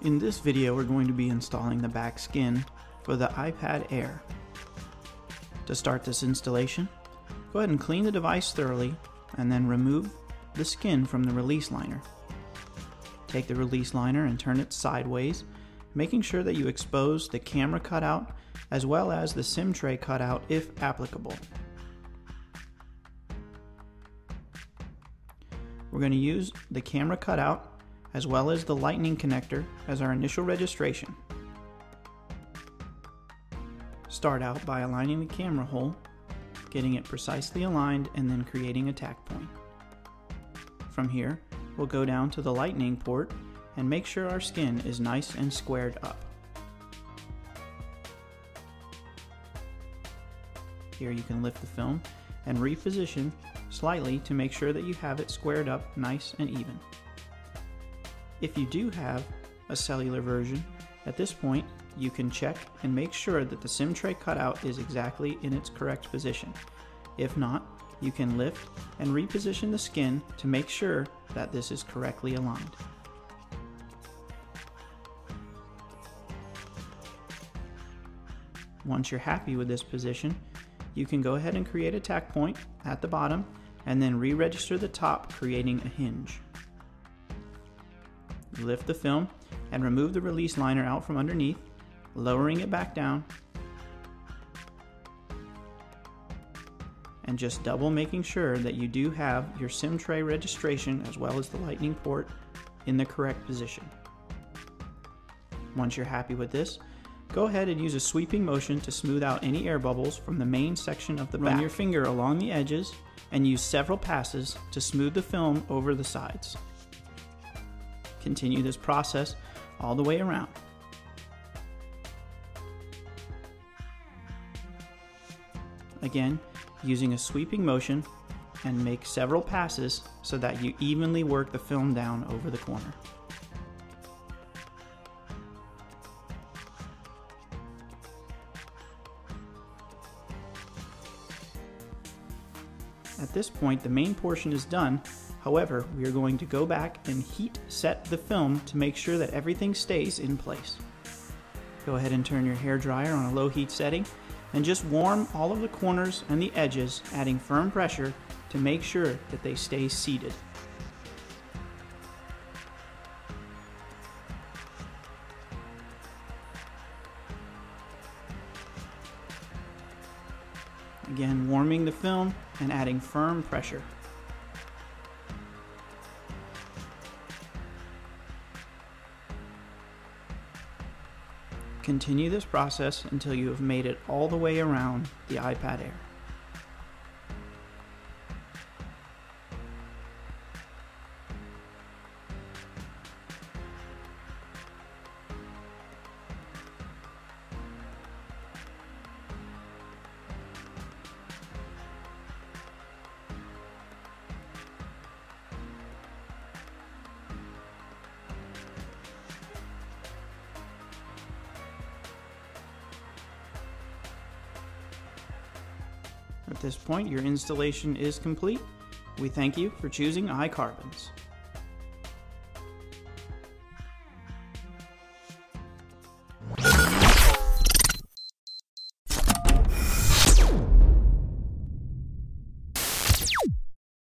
In this video, we're going to be installing the back skin for the iPad Air. To start this installation, go ahead and clean the device thoroughly and then remove the skin from the release liner. Take the release liner and turn it sideways, making sure that you expose the camera cutout as well as the SIM tray cutout if applicable. We're going to use the camera cutout as well as the lightning connector as our initial registration. Start out by aligning the camera hole, getting it precisely aligned, and then creating a tack point. From here, we'll go down to the lightning port and make sure our skin is nice and squared up. Here you can lift the film and reposition slightly to make sure that you have it squared up nice and even. If you do have a cellular version, at this point you can check and make sure that the SIM tray cutout is exactly in its correct position. If not, you can lift and reposition the skin to make sure that this is correctly aligned. Once you're happy with this position, you can go ahead and create a tack point at the bottom and then re-register the top, creating a hinge. Lift the film and remove the release liner out from underneath, lowering it back down, and just double making sure that you do have your SIM tray registration as well as the lightning port in the correct position. Once you're happy with this, go ahead and use a sweeping motion to smooth out any air bubbles from the main section of the back. Run your finger along the edges and use several passes to smooth the film over the sides. Continue this process all the way around. Again, using a sweeping motion, and make several passes so that you evenly work the film down over the corner. At this point, the main portion is done. However, we are going to go back and heat set the film to make sure that everything stays in place. Go ahead and turn your hairdryer on a low heat setting and just warm all of the corners and the edges, adding firm pressure to make sure that they stay seated. Again, warming the film and adding firm pressure. Continue this process until you have made it all the way around the iPad Air. At this point, your installation is complete. We thank you for choosing iCarbons.